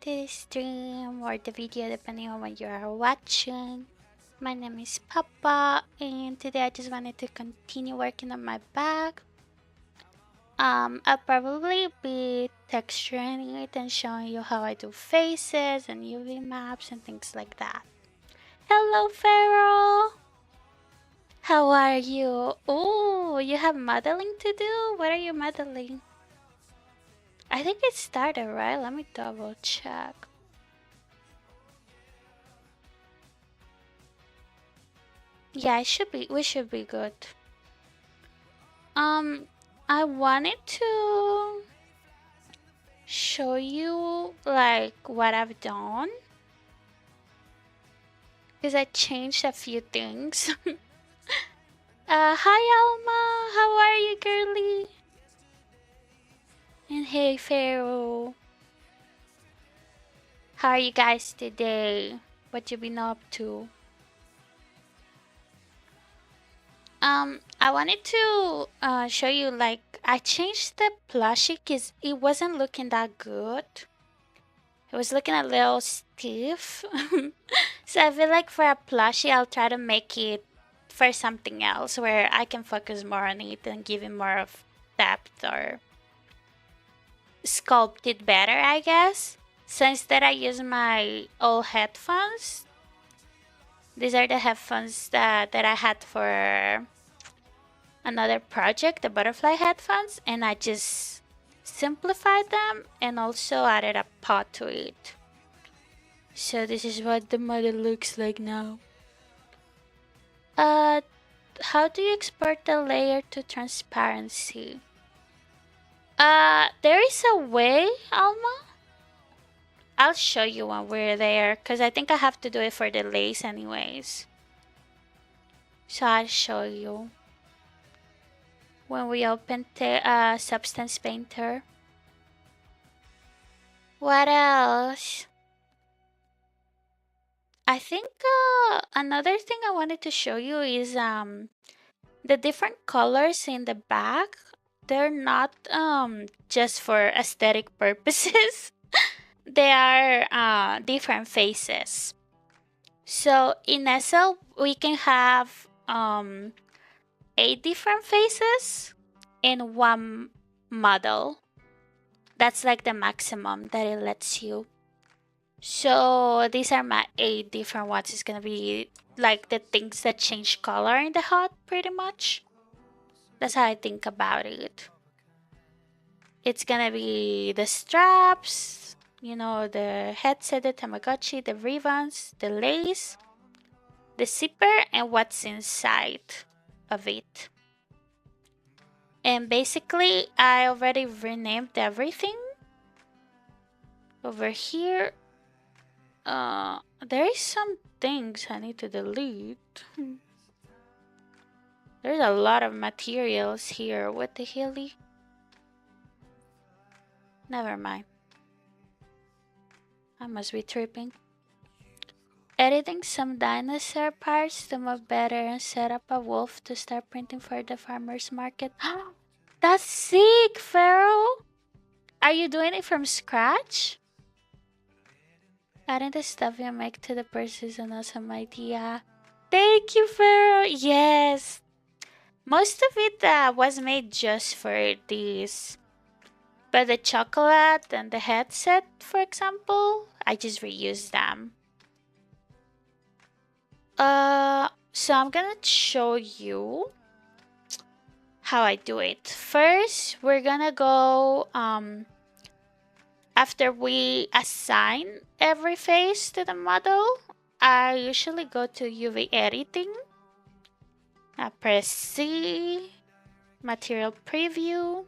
to the stream or the video depending on when you are watching. My name is Papa and today I just wanted to continue working on my bag. I'll probably be texturing it and showing you how I do faces and UV maps and things like that. Hello Pharaoh! How are you? Oh, you have modeling to do? What are you modeling? I think it started, right? Let me double check. Yeah, it should be. We should be good. I wanted to show you like what I've done because I changed a few things. Hi Alma, how are you, girly? And hey Pharaoh, how are you guys today? What you been up to? I wanted to show you like I changed the plushie because it wasn't looking that good. It was looking a little stiff. So I feel like for a plushie, I'll try to make it for something else where I can focus more on it and give it more of depth or sculpt it better, I guess. So instead I use my old headphones. These are the headphones that I had for another project, the butterfly headphones, and I just simplified them and also added a pot to it. So this is what the model looks like now. How do you export the layer to transparency? There is a way, Alma. I'll show you when we're there, because I think I have to do it for the lace anyways. So I'll show you when we open the Substance Painter. What else? I think another thing I wanted to show you is the different colors in the back. They're not just for aesthetic purposes. They are different faces. So in SL we can have 8 different faces in one model. That's like the maximum that it lets you. So these are my 8 different ones. It's gonna be like the things that change color in the HUD pretty much. That's how I think about it. It's gonna be the straps, you know, the headset, the Tamagotchi, the ribbons, the lace, the zipper, and what's inside of it. And basically, I already renamed everything. Over here, there is some things I need to delete. There's a lot of materials here. What the helly? Never mind. I must be tripping. Editing some dinosaur parts to move better and set up a wolf to start printing for the farmer's market. That's sick, Pharaoh! Are you doing it from scratch? Adding the stuff you make to the purse is an awesome idea. Thank you, Pharaoh! Yes! Most of it was made just for this. But the chocolate and the headset, for example, I just reused them. So I'm gonna show you how I do it. First, we're gonna go, after we assign every face to the model, I usually go to UV editing. I press C, material preview.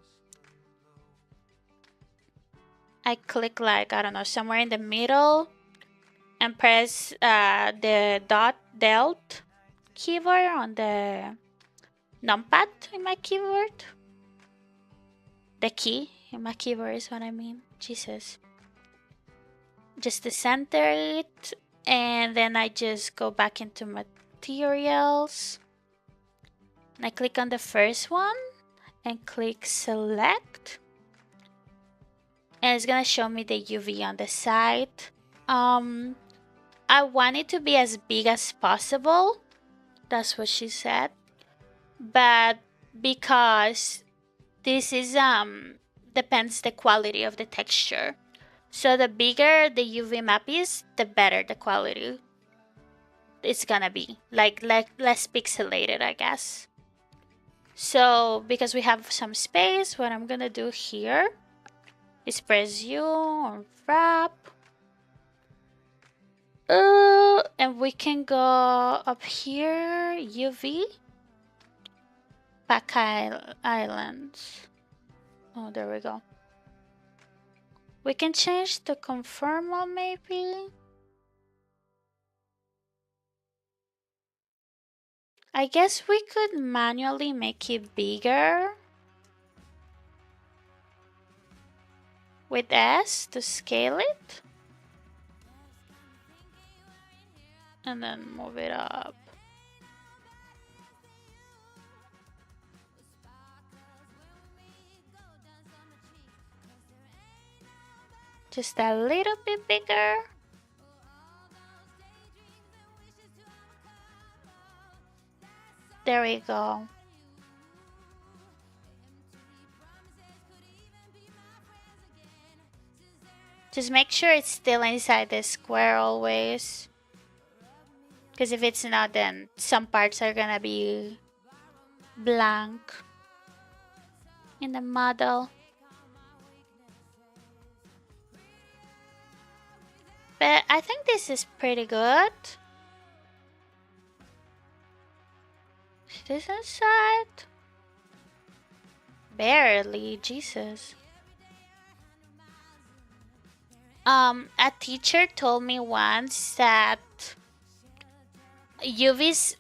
I click like, I don't know, somewhere in the middle and press the delt keyboard on the numpad in my keyboard. The key in my keyboard is what I mean. Jesus. Just to center it, and then I just go back into materials. And I click on the first one and click select. and it's gonna show me the UV on the side. Um, I want it to be as big as possible. That's what she said. But because this is depends the quality of the texture. So the bigger the UV map is, the better the quality it's gonna be. Like less pixelated, I guess. So because we have some space, what I'm gonna do here is press U or wrap. And we can go up here, UV, Pack Islands. Oh, there we go. We can change the conformal maybe. I guess we could manually make it bigger with S to scale it. And then move it up. Just a little bit bigger. There we go. Just make sure it's still inside the square always. Because if it's not, then some parts are gonna be blank in the model. But I think this is pretty good. Is this inside? Barely, Jesus. A teacher told me once that UV's,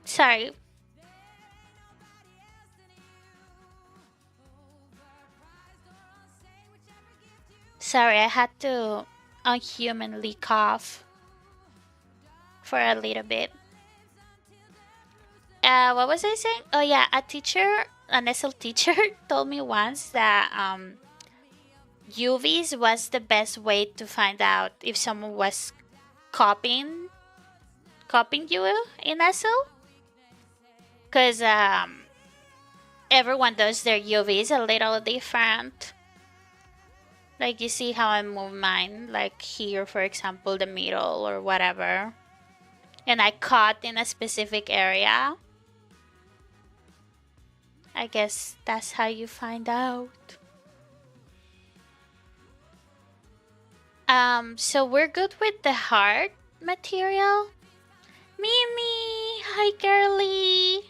sorry. Sorry, I had to unhumanly cough for a little bit. What was I saying? Oh yeah, an SL teacher told me once that UVs was the best way to find out if someone was copying you in SL, because everyone does their UVs a little different. Like you see how I move mine, like here for example, the middle or whatever, and I cut in a specific area. I guess that's how you find out. So we're good with the heart material. Mimi, hi girly.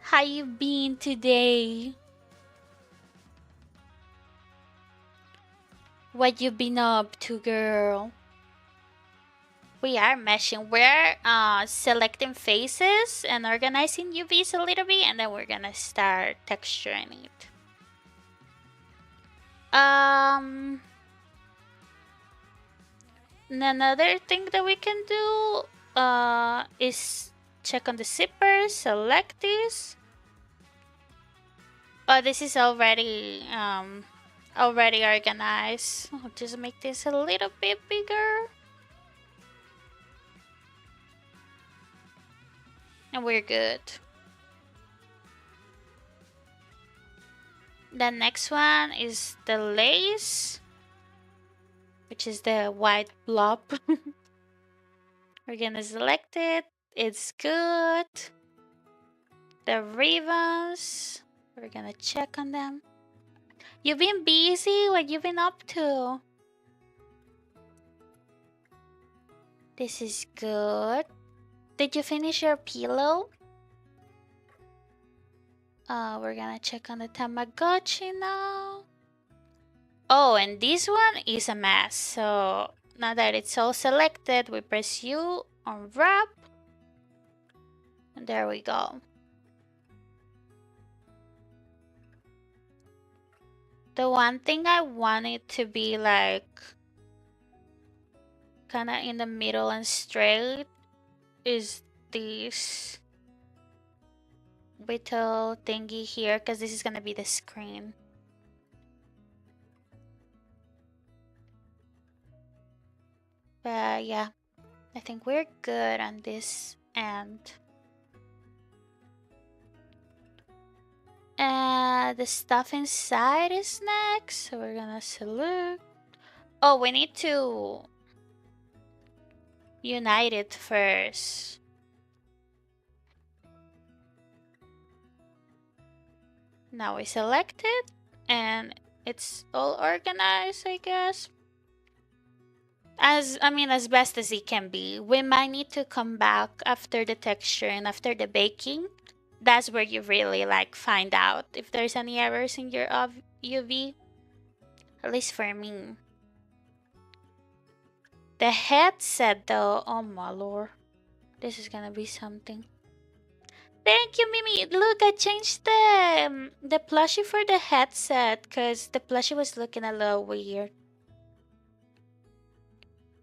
How you been today? What you been up to, girl? We are meshing. We're selecting faces and organizing UVs a little bit, and then we're gonna start texturing it. Another thing that we can do is check on the zipper, select this. Oh, this is already organized. I'll just make this a little bit bigger. And we're good. The next one is the lace, which is the white blob. We're gonna select it. It's good. The ribbons, we're gonna check on them. You've been busy? What you been up to? This is good. Did you finish your pillow? We're gonna check on the Tamagotchi now. Oh, and this one is a mess. So now that it's all selected, we press U on wrap. And there we go. The one thing I want it to be like kind of in the middle and straight is this little thingy here, because this is gonna be the screen. But yeah, I think we're good on this end. The stuff inside is next, so we're gonna select. Oh, we need to unite it first. Now we select it, and it's all organized, I guess. As best as it can be. We might need to come back after the texture and after the baking. That's where you really like find out if there's any errors in your UV. At least for me. The headset though, oh my lord. This is gonna be something. Thank you, Mimi. Look, I changed the plushie for the headset because the plushie was looking a little weird.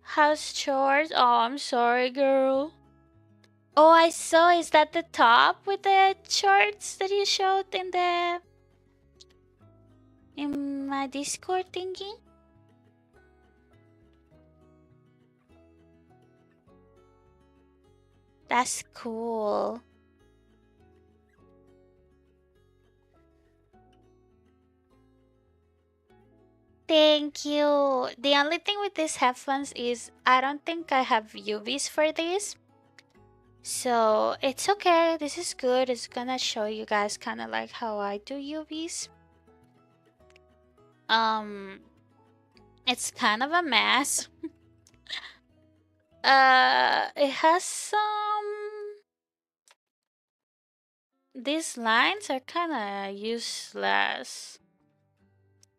House chores? Oh, I'm sorry, girl. Oh, I saw. Is that the top with the charts that you showed in my Discord thingy? That's cool. Thank you. The only thing with these headphones is I don't think I have UVs for this. So it's okay. This is good. It's gonna show you guys kind of like how I do UVs. Um, it's kind of a mess. It has some. These lines are kind of useless,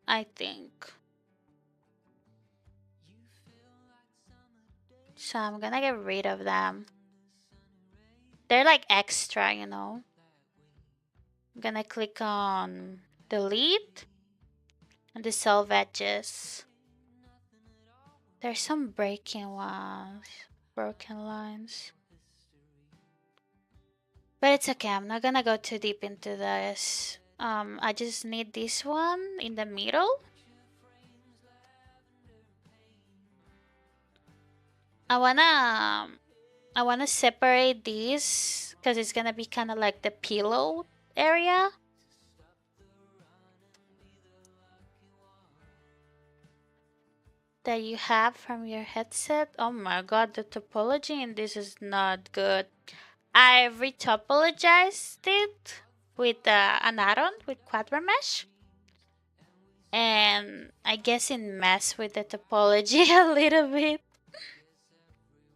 I think. So I'm gonna get rid of them. They're like extra, you know. I'm gonna click on delete and dissolve edges. There's some breaking ones, broken lines. But it's okay, I'm not gonna go too deep into this. I just need this one in the middle. I wanna separate these because it's gonna be kind of like the pillow area. That you have from your headset. Oh my god, the topology in this is not good. I retopologized it with an add-on with Quadra Mesh. And I guess it messed with the topology a little bit.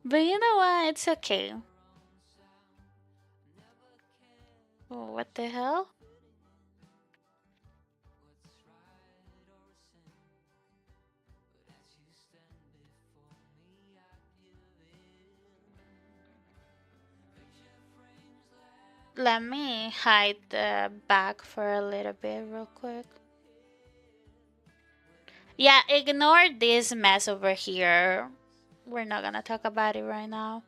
But you know what? It's okay. Oh, what the hell? Let me hide the back for a little bit real quick. Yeah, ignore this mess over here. We're not gonna talk about it right now.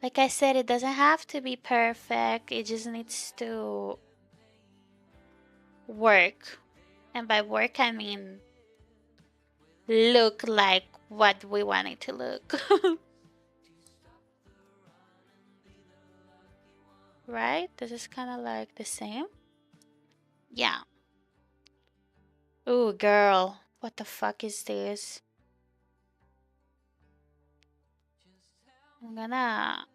Like I said, it doesn't have to be perfect. It just needs to work. And by work, I mean look like what we want it to look. Right? This is kind of like the same. Yeah. Ooh, girl. What the fuck is this? I'm gonna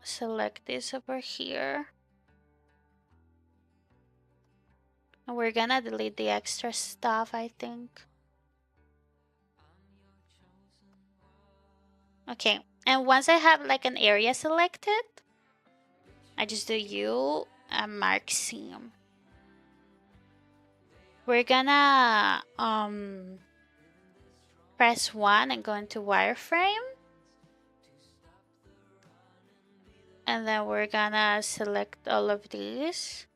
select this over here. And we're gonna delete the extra stuff, I think. Okay. And once I have like an area selected, I just do U and mark seam. We're gonna press 1 and go into wireframe. And then we're gonna select all of these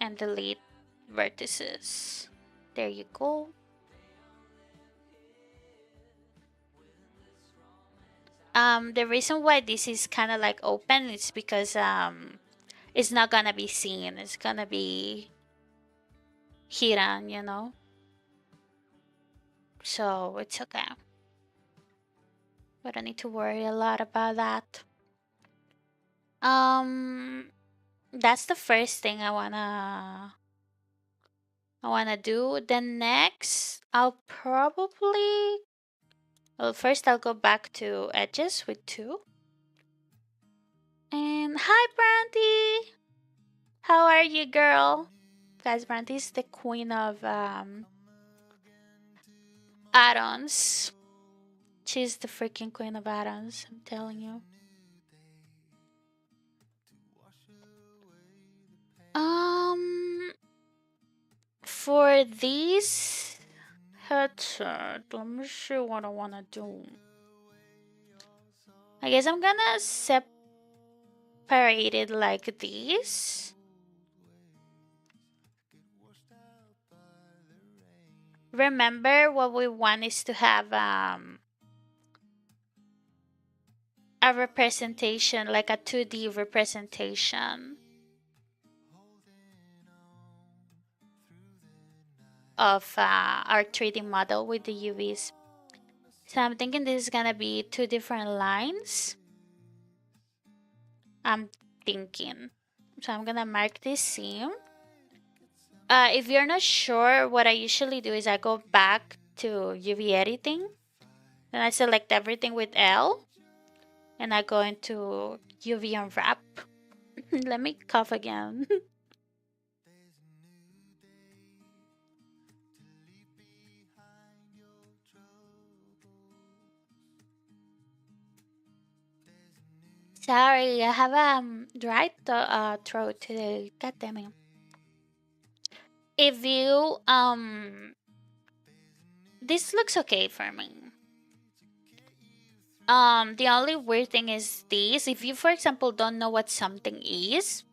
and delete vertices. There you go. The reason why this is kind of like open is because it's not gonna be seen. It's gonna be hidden, you know. So it's okay. We don't need to worry a lot about that. That's the first thing I wanna do. Then next, I'll probably, well, first I'll go back to edges with 2. And hi, Brandy. How are you, girl? Guys, Brandy's the queen of add-ons. She's the freaking queen of add-ons, I'm telling you. For this headset, let me see what I wanna do. I guess I'm gonna separate it like this. Remember, what we want is to have a representation, like a 2D representation of our 3D model with the UVs. So I'm thinking this is gonna be 2 different lines. I'm thinking. So I'm gonna mark this seam. If you're not sure, what I usually do is I go back to UV editing. Then I select everything with L. And I go into UV unwrap. Let me cough again. Sorry, I have a dry throat today. God damn it. If you this looks okay for me. The only weird thing is this. If you, for example, don't know what something is,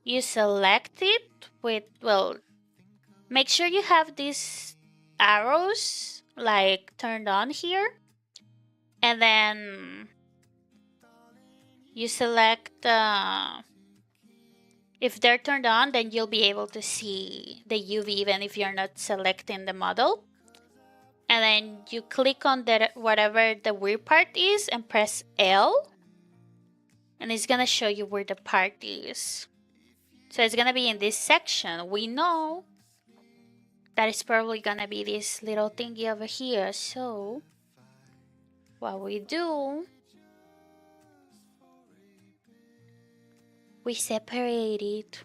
you select it with, well, make sure you have these arrows like turned on here, and then you select if they're turned on, then you'll be able to see the UV even if you're not selecting the model. And then you click on that whatever the weird part is and press L, and it's gonna show you where the part is. So it's gonna be in this section. We know that it's probably gonna be this little thingy over here. So what we do, we separate it.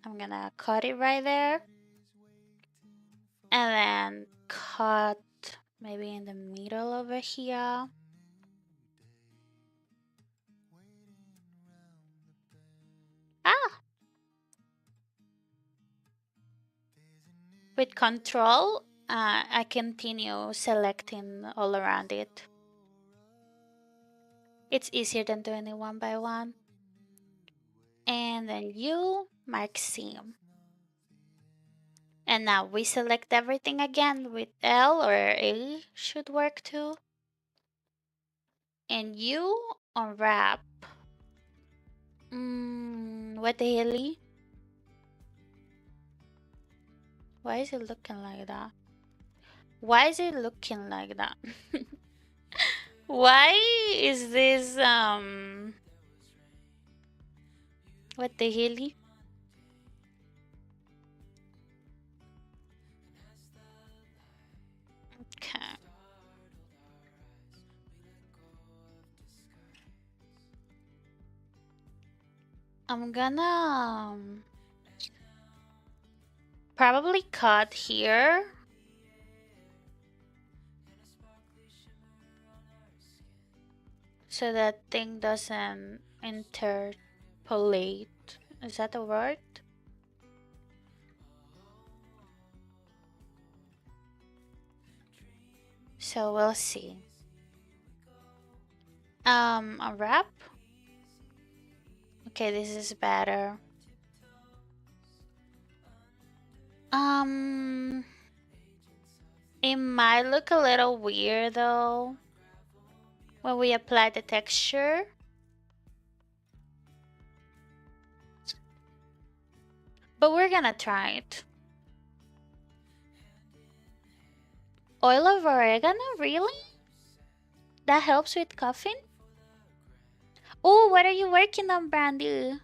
I'm gonna cut it right there. And then cut maybe in the middle over here. Ah! With control, I continue selecting all around it. It's easier than doing it one by one. And then you mark seam. And now we select everything again with L, or A should work too. And you unwrap. What the hell? Why is it looking like that? Why is it looking like that? Why is this what the hell? Okay. I'm gonna probably cut here. So that thing doesn't interpolate. Is that the word? So we'll see. Unwrap. Okay, this is better. It might look a little weird though when we apply the texture. But we're gonna try it. Oil of oregano, really? That helps with coughing? Oh, what are you working on, Brandy?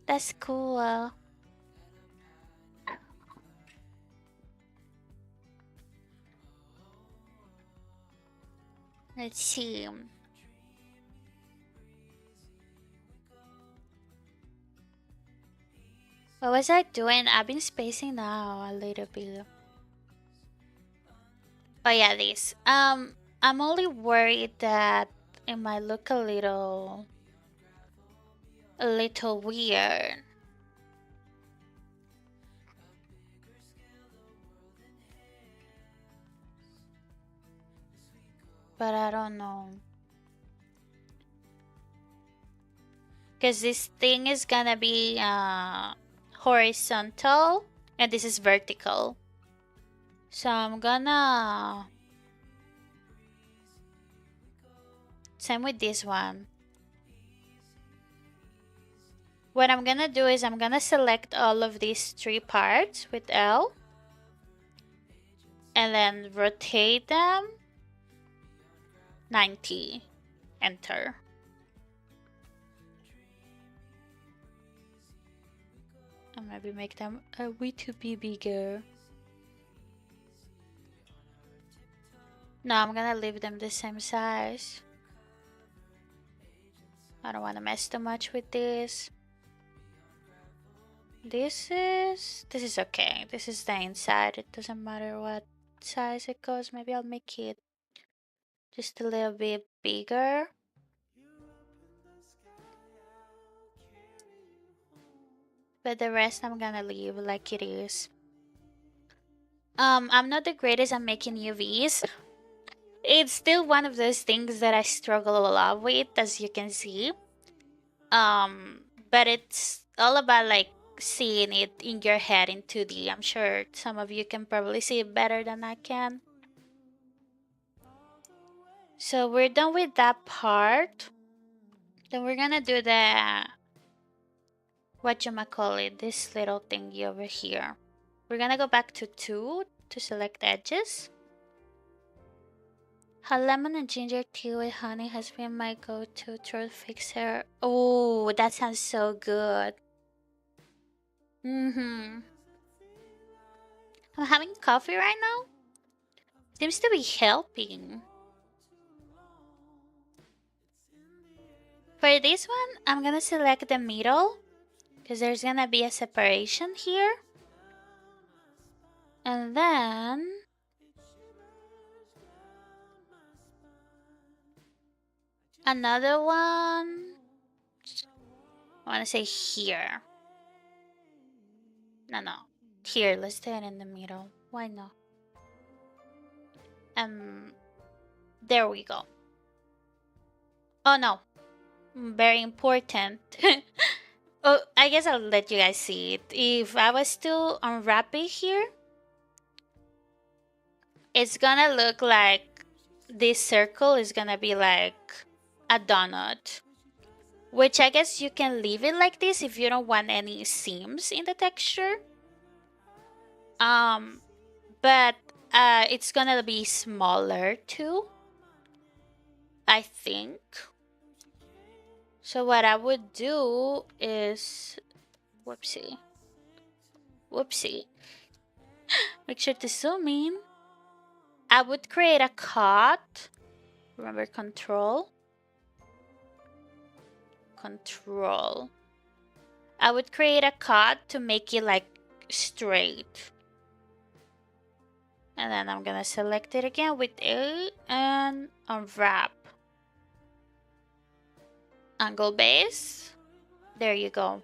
That's cool. Let's see. What was I doing? I've been spacing now a little bit. But yeah, this. I'm only worried that it might look a little weird. But I don't know. Because this thing is gonna be horizontal and this is vertical. So I'm gonna... Same with this one. What I'm gonna do is I'm gonna select all of these three parts with L. And then rotate them 90. Enter. And maybe make them a wee too bigger. No, I'm gonna leave them the same size. I don't want to mess too much with this. This is okay. This is the inside. It doesn't matter what size it goes. Maybe I'll make it just a little bit bigger. But the rest I'm gonna leave like it is. I'm not the greatest at making UVs. It's still one of those things that I struggle a lot with, as you can see. But it's all about like seeing it in your head in 2D. I'm sure some of you can probably see it better than I can. So we're done with that part. Then we're gonna do the whatchamacallit, this little thingy over here. We're gonna go back to 2 to select edges. Hot lemon and ginger tea with honey has been my go-to throat fixer. Oh, that sounds so good. I'm having coffee right now. Seems to be helping. For this one, I'm gonna select the middle because there's gonna be a separation here. And then another one, I wanna say here. No, here, let's do it in the middle. Why not? There we go. Oh no, very important. Oh, I guess I'll let you guys see it. If I was to unwrap it here, it's gonna look like this circle is gonna be like a donut. Which I guess you can leave it like this if you don't want any seams in the texture. But it's gonna be smaller too, I think. So what I would do is, whoopsie. Make sure to zoom in. I would create a cut. Remember control. I would create a cut to make it like straight. And then I'm gonna select it again with A and unwrap. Angle base. There you go.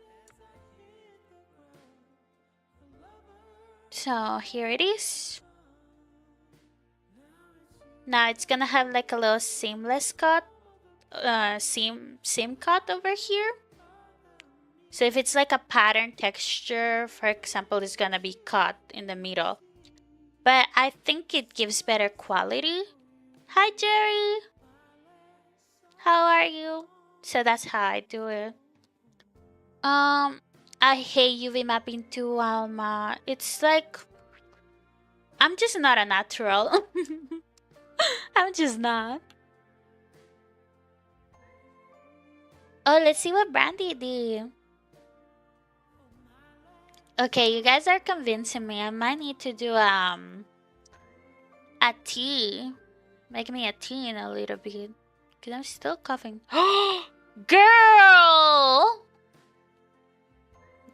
So here it is. Now it's gonna have like a little seamless cut, seam cut over here. So if it's like a pattern texture, for example, it's gonna be cut in the middle. But I think it gives better quality. Hi Jerry! How are you? So that's how I do it. I hate UV mapping too, Alma. It's like I'm just not a natural. I'm just not. Oh, let's see what Brandy did. Okay, you guys are convincing me. I might need to do a tea. Make me a tea in a little bit. Cause I'm still coughing. Girl!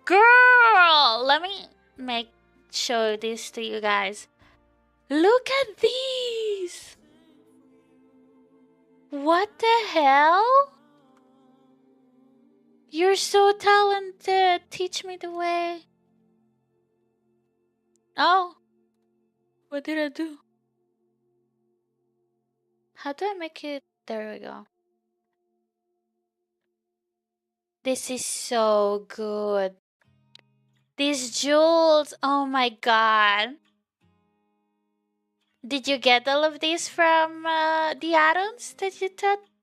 Girl! Let me make show this to you guys. Look at these! What the hell? You're so talented. Teach me the way. Oh. What did I do? How do I make it? There we go. This is so good. These jewels. Oh my god. Did you get all of these from the add-ons that you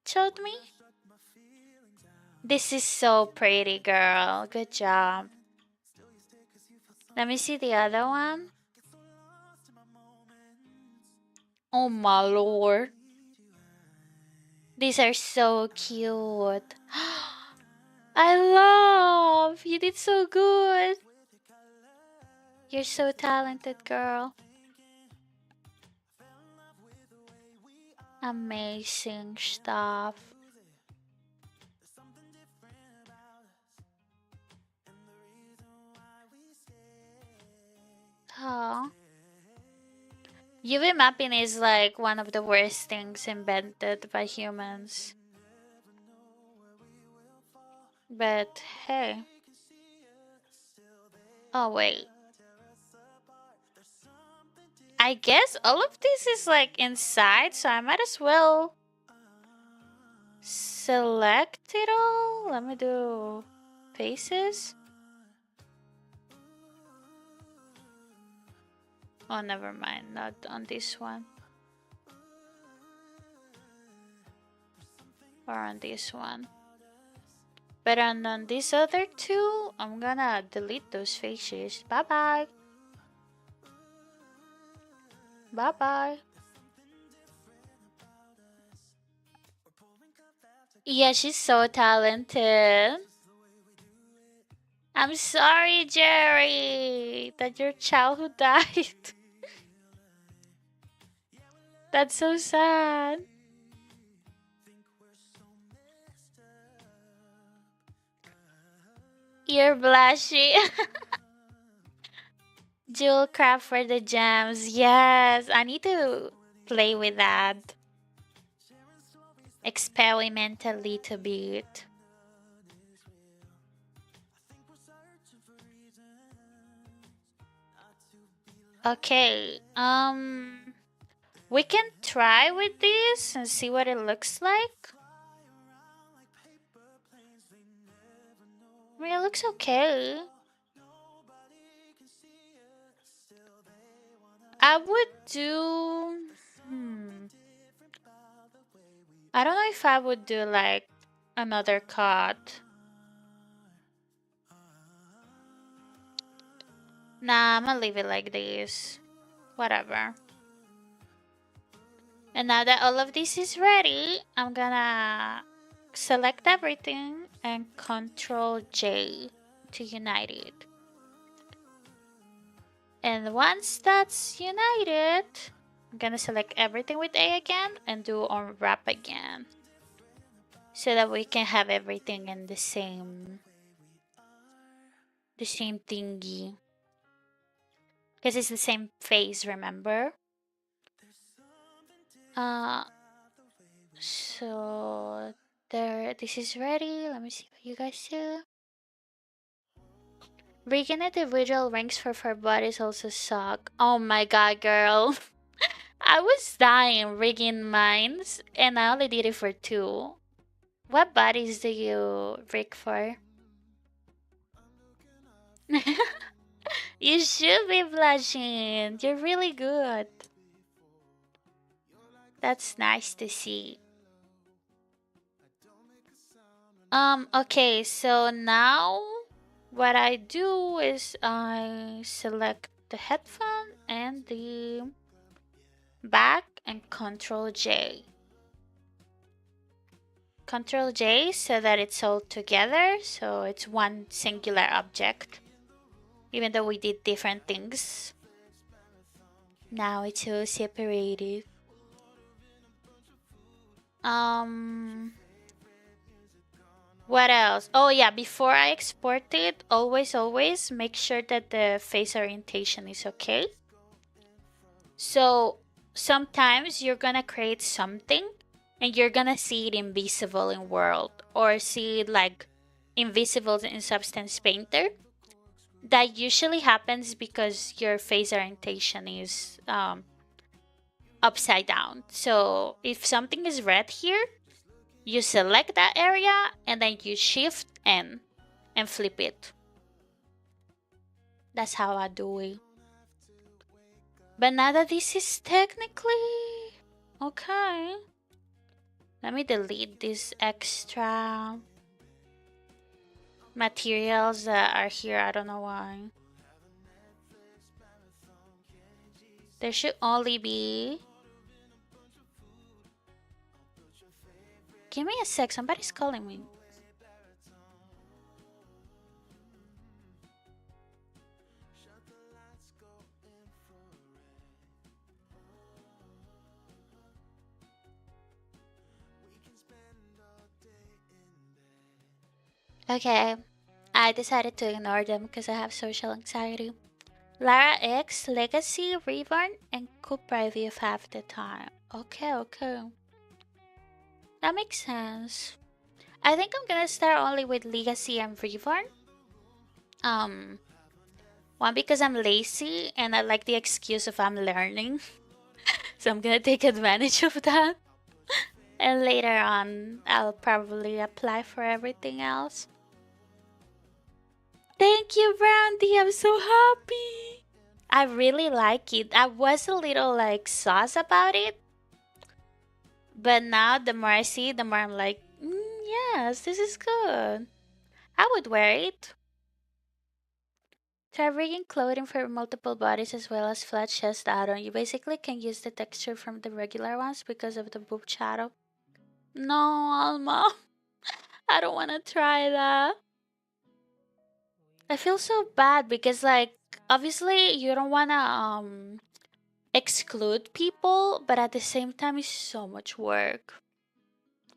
showed me? This is so pretty, girl. Good job. Let me see the other one. Oh my lord. These are so cute. I love. You did so good. You're so talented, girl. Amazing stuff. Oh. UV mapping is like one of the worst things invented by humans. But hey. Oh wait. I guess all of this is like inside, so I might as well select it all. Let me do faces. Oh, never mind. Not on this one. Or on this one. But on these other two, I'm gonna delete those faces. Bye-bye. Bye-bye. Yeah, she's so talented. I'm sorry, Jerry, that your childhood died. That's so sad. You're blushing. Jewel craft for the gems. Yes, I need to play with that. Experiment a little bit. Okay, we can try with this and see what it looks like. I mean, it looks okay. I would do... I don't know if I would do like another cut. Nah, I'm gonna leave it like this. Whatever. And now that all of this is ready, I'm gonna select everything and Control J to unite it. And once that's united, I'm gonna select everything with A again and do unwrap again. So that we can have everything in the same thingy. Because it's the same face, remember? So there, this is ready. Let me see what you guys do. Rigging individual ranks for 4 bodies also suck. Oh my god, girl. I was dying rigging mines and I only did it for 2. What bodies do you rig for? You should be blushing. You're really good. That's nice to see. Okay, so now what I do is I select the headphone and the back and Control J. Control J so that it's all together, so it's one singular object. Even though we did different things, now it's all separated. What else? Oh yeah, before I export it, always make sure that the face orientation is okay. So sometimes you're gonna create something and you're gonna see it invisible in World or see it like invisible in Substance Painter. That usually happens because your face orientation is upside down. So if something is red here, you select that area and then you shift N and flip it. That's how I do it. But now that this is technically okay, let me delete these extra materials that are here. I don't know why. There should only be... Give me a sec, somebody's calling me. Okay, I decided to ignore them because I have social anxiety. Lara X, Legacy, Reborn, and Cupra if half the time. Okay. That makes sense. I think I'm gonna start only with Legacy and Reborn. One because I'm lazy and I like the excuse of I'm learning. So I'm gonna take advantage of that. And later on, I'll probably apply for everything else. Thank you, Brandy. I'm so happy. I really like it. I was a little like sauce about it. But now the more I see it, the more I'm like, yes, this is good. I would wear it. Try rigging clothing for multiple bodies as well as flat chest add-on. You basically can use the texture from the regular ones because of the boob shadow. No, Alma. I don't want to try that. I feel so bad because like obviously you don't want to exclude people, but at the same time it's so much work.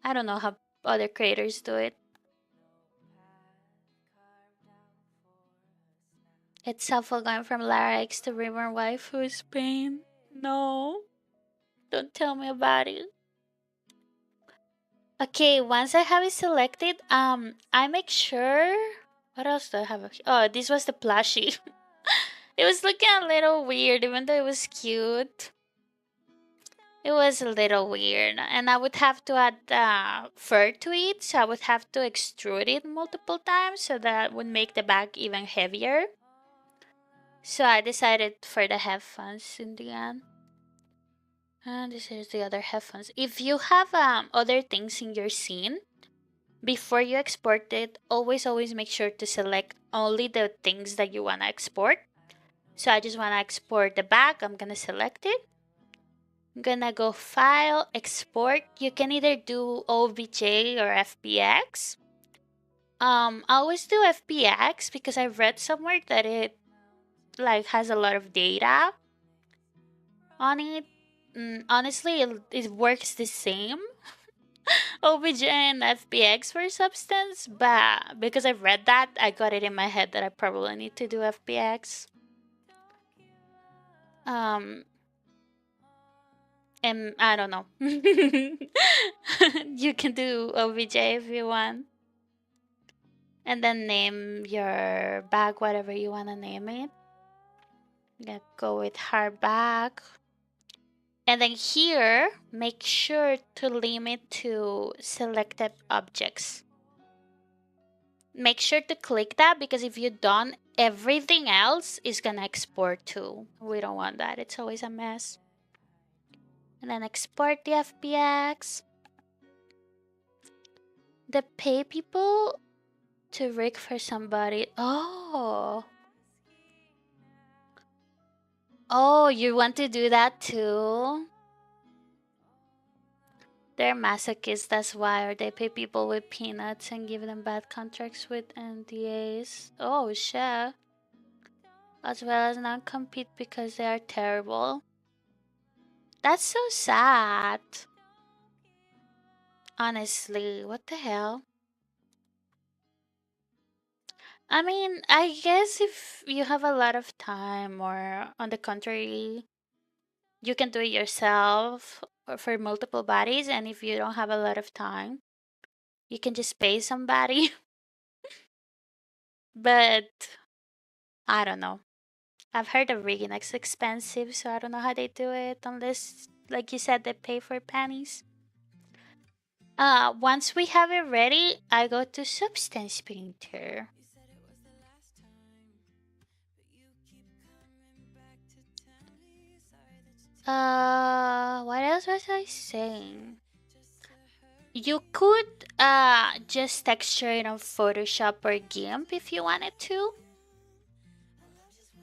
I don't know how other creators do it. It's awful going from Lara X to River Wife who's pain. No. Don't tell me about it. Okay, once I have it selected, I make sure... What else do I have? Oh, this was the plushie. It was looking a little weird, even though it was cute. It was a little weird, and I would have to add fur to it, so I would have to extrude it multiple times, so that would make the bag even heavier. So I decided for the headphones in the end. And this is the other headphones. If you have other things in your scene, before you export it, always make sure to select only the things that you want to export. So I just want to export the bag. I'm going to select it. I'm going to go File, Export. You can either do OBJ or FBX. I always do FBX because I read somewhere that it like has a lot of data on it. Honestly, it works the same. OBJ and FBX for Substance, but because I read that, I got it in my head that I probably need to do FBX. And I don't know. You can do OBJ if you want. And then name your bag whatever you want to name it. Yeah, go with hard bag. And then here, make sure to limit to selected objects. Make sure to click that because if you don't, everything else is gonna export too. We don't want that. It's always a mess. And then export the FBX. The pay people, To rig for somebody. Oh. Oh, you want to do that too? They're masochists, that's why. Or they pay people with peanuts and give them bad contracts with NDAs. Oh, shit. As well as not compete because they are terrible. That's so sad. Honestly, what the hell? I mean, I guess if you have a lot of time, or on the contrary, you can do it yourself or for multiple bodies. And if you don't have a lot of time, you can just pay somebody. But I don't know. I've heard of rigging is expensive, so I don't know how they do it unless, like you said, they pay for pennies. Once we have it ready, I go to Substance Painter. What else was I saying? You could just texture it on Photoshop or GIMP if you wanted to.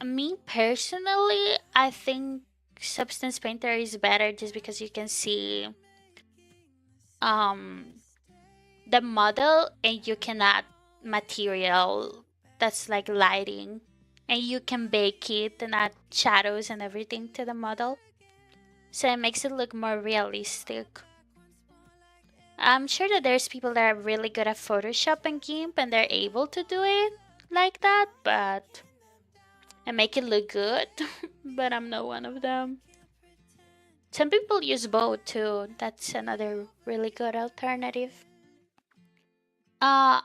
Me personally, I think Substance Painter is better just because you can see um the model and you can add material that's like lighting, and you can bake it and add shadows and everything to the model, so it makes it look more realistic. I'm sure that there's people that are really good at Photoshop and GIMP and they're able to do it like that, but and make it look good. But I'm not one of them. Some people use both too. That's another really good alternative. Uh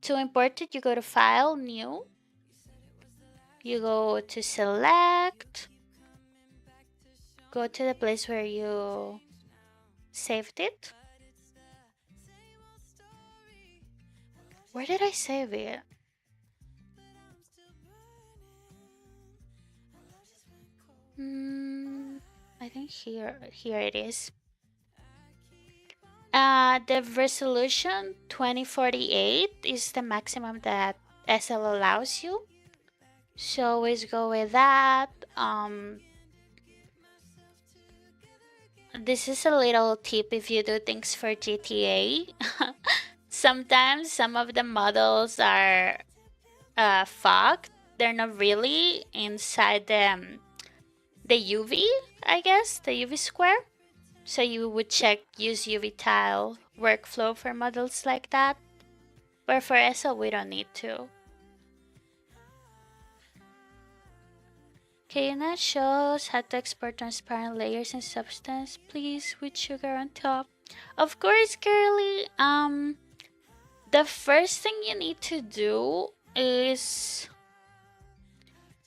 to import it, you go to File, New. You go to Select. Go to the place where you saved it. Where did I save it? I think here it is. The resolution 2048 is the maximum that SL allows you. So always go with that. This is a little tip if you do things for GTA. Sometimes some of the models are fogged. They're not really inside the UV, I guess, the UV square. So you would check use UV tile workflow for models like that. But for SL, we don't need to. Can you not show us how to export transparent layers in Substance, please, with sugar on top? Of course, girly. The first thing you need to do is,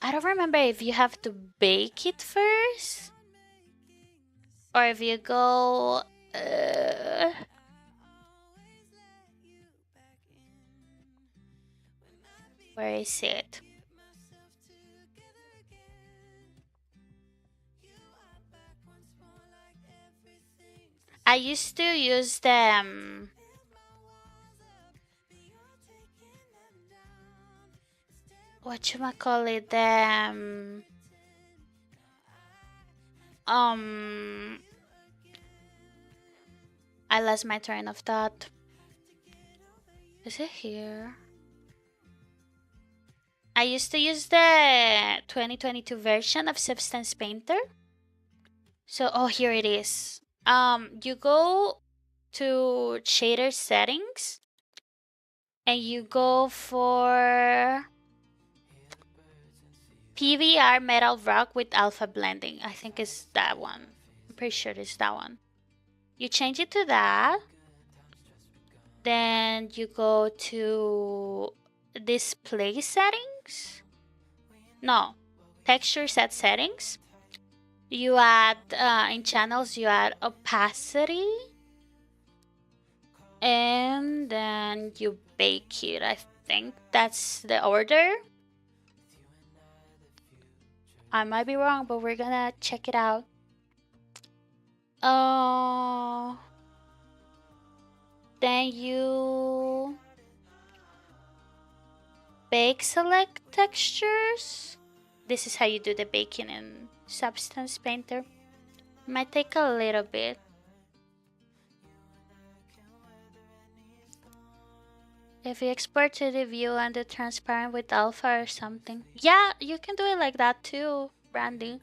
I don't remember if you have to bake it first or if you go. Where is it? I used to use them. Whatchamacallit, them. I lost my train of thought. Is it here? I used to use the 2022 version of Substance Painter. So, oh, here it is. You go to shader settings and you go for PVR metal rock with alpha blending. I think it's that one. I'm pretty sure it's that one. You change it to that. Then you go to display settings. No, texture set settings. You add in channels, you add opacity, and then you bake it. I think that's the order. I might be wrong, but we're gonna check it out. Then you bake select textures. This is how you do the baking in Substance Painter. Might take a little bit. If you export to the view and the transparent with alpha or something. Yeah, you can do it like that too, Brandy.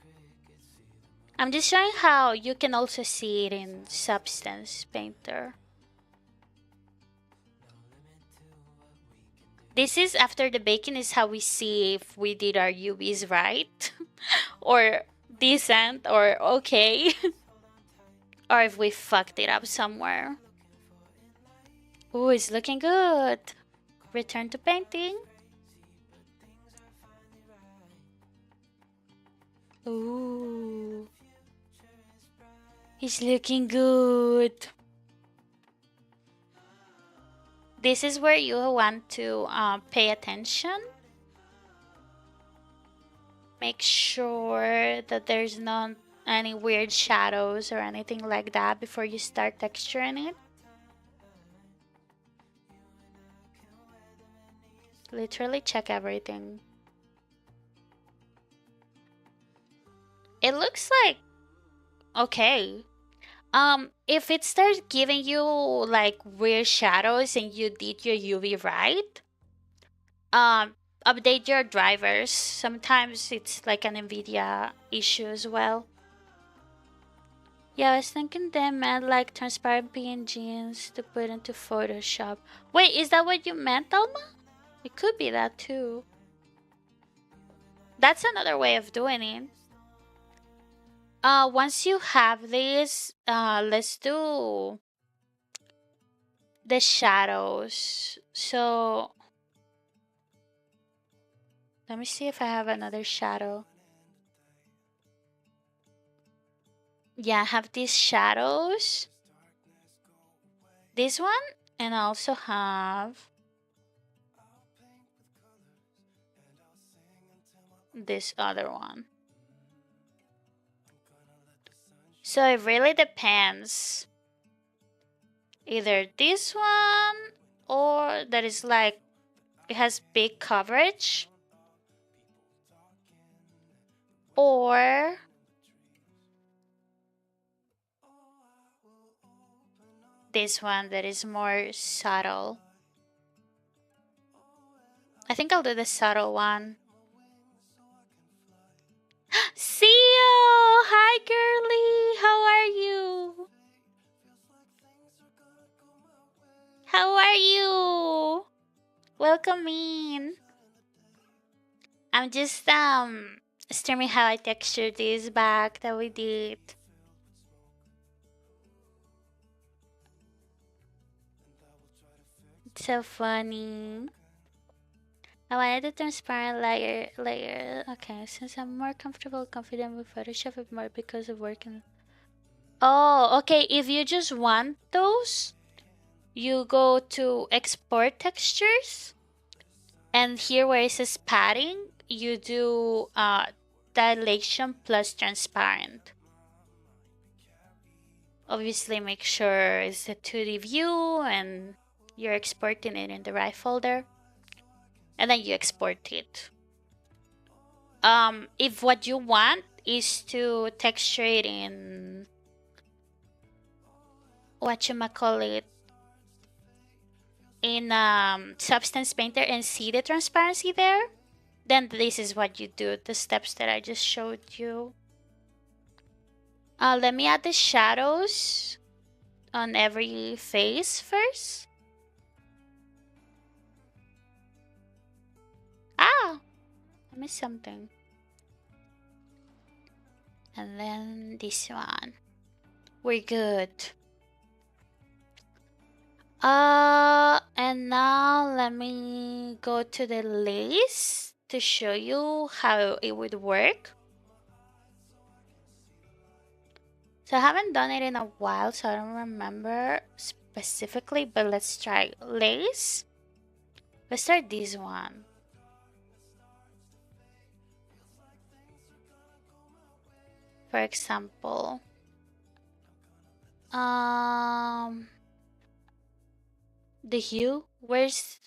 I'm just showing how you can also see it in Substance Painter. This is after the baking is how we see if we did our UVs right or decent or okay or if we fucked it up somewhere. Ooh, it's looking good. Return to painting. Ooh. It's looking good. This is where you want to pay attention. Make sure that there's not any weird shadows or anything like that before you start texturing it. Literally check everything. It looks like okay. If it starts giving you like weird shadows and you did your UV right, update your drivers. Sometimes it's like an NVIDIA issue as well. Yeah, I was thinking they meant like transparent PNGs to put into Photoshop. Wait, is that what you meant, Alma? It could be that too. That's another way of doing it. Once you have this, let's do the shadows. So let me see if I have another shadow. Yeah, I have these shadows. This one, and I also have this other one. So it really depends. Either this one or that is like it has big coverage, or this one that is more subtle. I think I'll do the subtle one. See you! Hi, girly! How are you? How are you? Welcome in. I'm just streaming how I textured this back that we did. It's so funny. I wanted a transparent layer. Okay, since I'm more comfortable, confident with Photoshop, it's more because of working. Oh, okay. If you just want those, you go to export textures, and here where it says padding, you do dilation plus transparent. Obviously, make sure it's a 2D view and you're exporting it in the right folder, and then you export it. If what you want is to texture it in whatchamacallit in Substance Painter and see the transparency there, then this is what you do, the steps that I just showed you. Let me add the shadows on every face first. Ah, I missed something. And then this one. We're good. And now let me go to the list to show you how it would work. So I haven't done it in a while, so I don't remember specifically, but let's try lace. Let's start this one. For example, the hue. Where's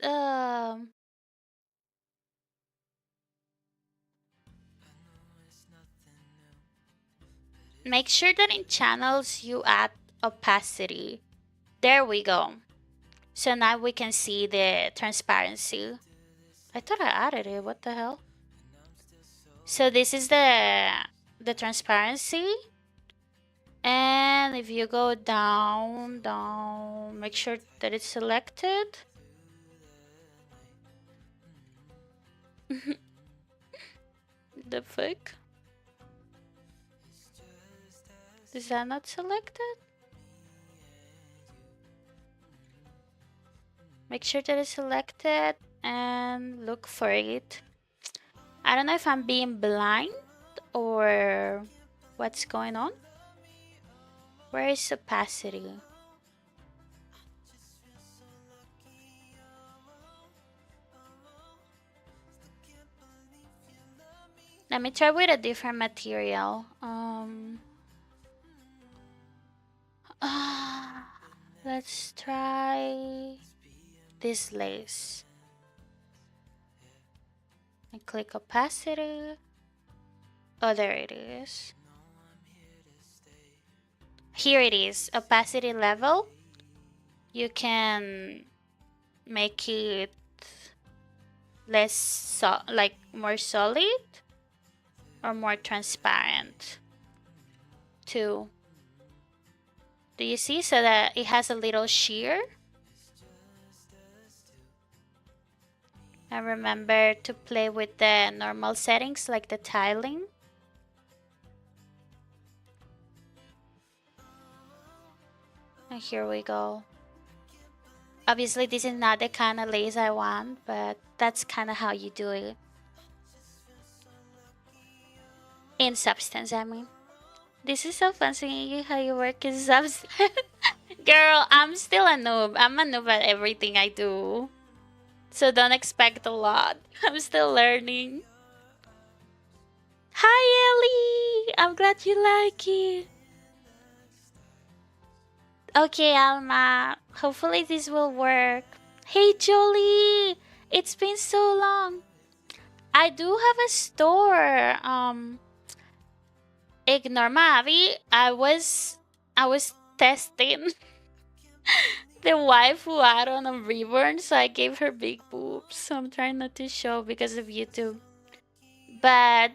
Make sure that in channels you add opacity. There we go. So now we can see the transparency. I thought I added it. What the hell? So this is the transparency. And if you go down, make sure that it's selected. The fuck? Is that not selected? Make sure that it's selected and look for it. I don't know if I'm being blind or what's going on. Where is opacity? Let me try with a different material. Let's try this lace. And click opacity. Oh, there it is. Here it is, opacity level. You can make it less like more solid or more transparent too. Do you see? So that it has a little sheer. And remember to play with the normal settings like the tiling. And here we go. Obviously this is not the kind of lace I want, but that's kind of how you do it. In substance, I mean. This is so fun seeing you how you work in substance. Girl, I'm still a noob. I'm a noob at everything I do. So don't expect a lot. I'm still learning. Hi, Ellie! I'm glad you like it. Okay, Alma. Hopefully this will work. Hey, Jolie! It's been so long. I do have a store. Ignore Mavi. I was testing the wife who had on a reborn, so I gave her big boobs. So I'm trying not to show because of YouTube. But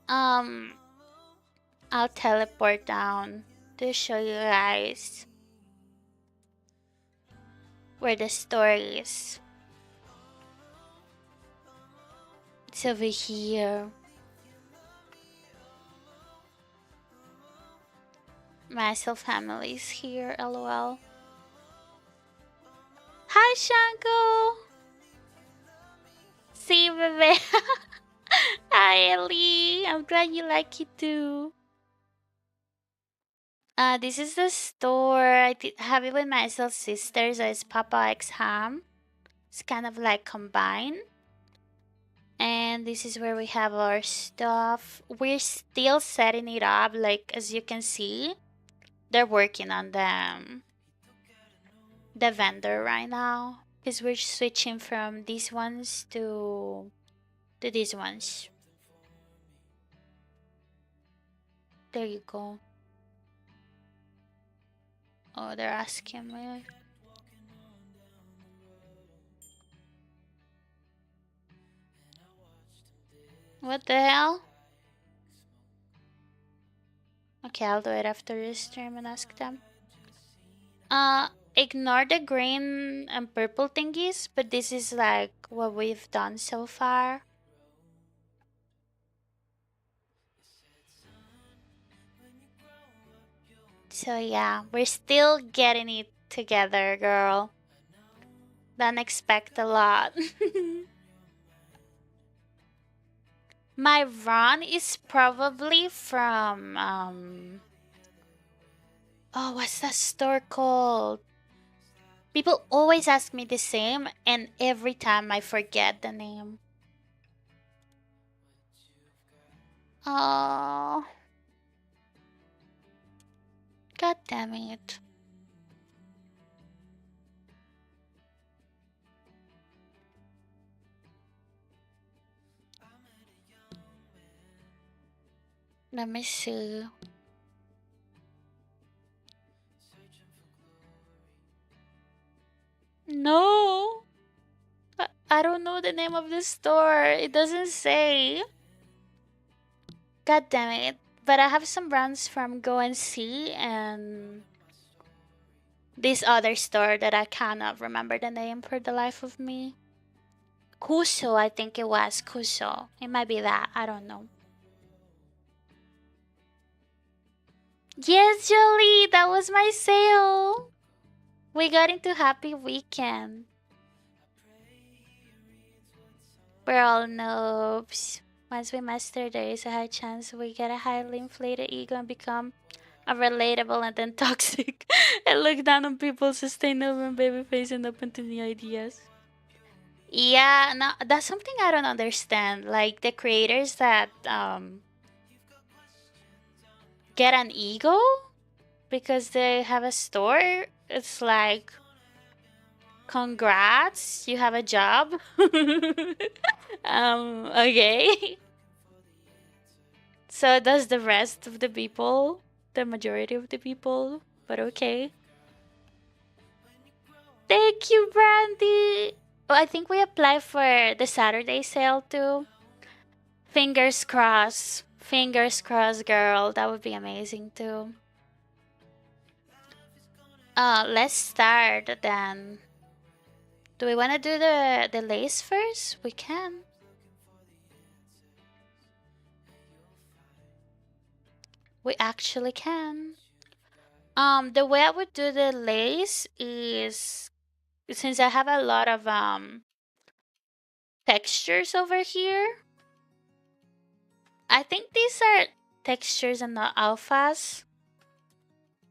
I'll teleport down to show you guys where the store is. It's over here. Myself family's here, lol. Hi, Shanko! See, baby. Hi, Ellie. I'm glad you like it too. This is the store. I have it with myself sister, so it's Papa X Ham. It's kind of like combined. And this is where we have our stuff. We're still setting it up, like as you can see. They're working on the vendor right now. Because we're switching from these ones to these ones. There you go. Oh, they're asking me. What the hell? Okay, I'll do it after this stream and ask them. Ignore the green and purple thingies, but this is like what we've done so far. So yeah, we're still getting it together, girl. Don't expect a lot. My run is probably from oh, what's that store called? People always ask me the same, and every time I forget the name. Oh, god damn it. Let me see. No, I don't know the name of the store. It doesn't say. God damn it. But I have some brands from Go and See and this other store that I cannot remember the name for the life of me. Kuso, I think it was Kuso. It might be that. I don't know. Yes, Jolie, that was my sale. We got into Happy Weekend. We're all noobs. Once we master, there is a high chance we get a highly inflated ego and become a relatable and then toxic and look down on people sustainable and baby face and open to new ideas. Yeah, no, that's something I don't understand. Like the creators that get an ego because they have a store. It's like, congrats, you have a job. Okay. So does the rest of the people, the majority of the people, but okay. Thank you, Brandy. Oh, I think we apply for the Saturday sale too. Fingers crossed. Fingers crossed, girl. That would be amazing too. Let's start then. Do we want to do the lace first? We can. We actually can. The way I would do the lace is, since I have a lot of textures over here. I think these are textures and not alphas.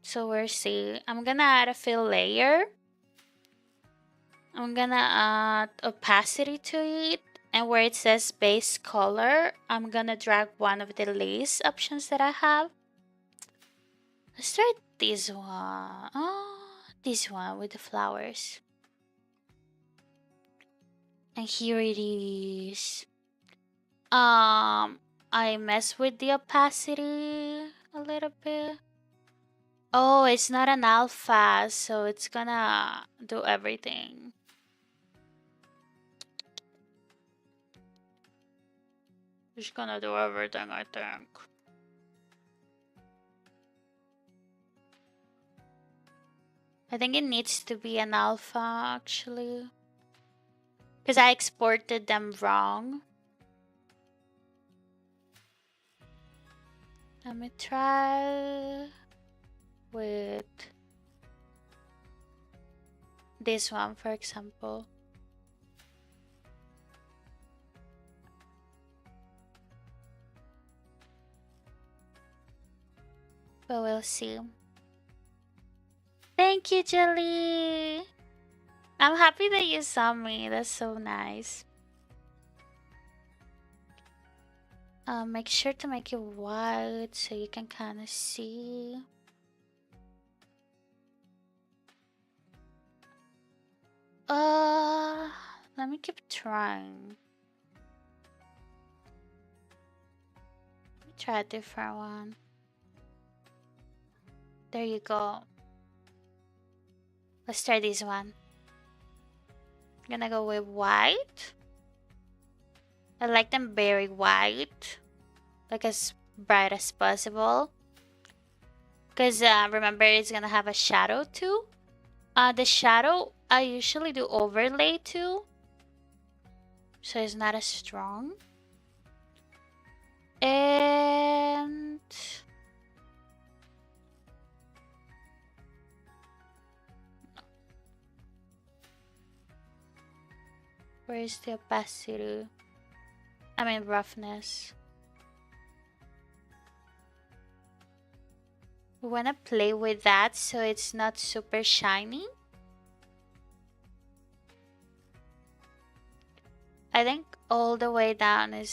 So we'll see. I'm gonna add a fill layer. I'm gonna add opacity to it. And where it says base color, I'm gonna drag one of the lace options that I have. Let's try this one. Oh, this one with the flowers. And here it is. I mess with the opacity a little bit. Oh, it's not an alpha, so it's gonna do everything. It's gonna do everything, I think. I think it needs to be an alpha, actually. Because I exported them wrong. Let me try with this one, for example. But we'll see. Thank you, Jelly. I'm happy that you saw me. That's so nice. Make sure to make it white so you can kind of see. Let me keep trying. Let me try a different one. There you go. Let's try this one. I'm gonna go with white. I like them very white, like as bright as possible. Because remember, it's gonna have a shadow too. The shadow I usually do overlay too, so it's not as strong. And where is the opacity? I mean roughness. We want to play with that so it's not super shiny. I think all the way down is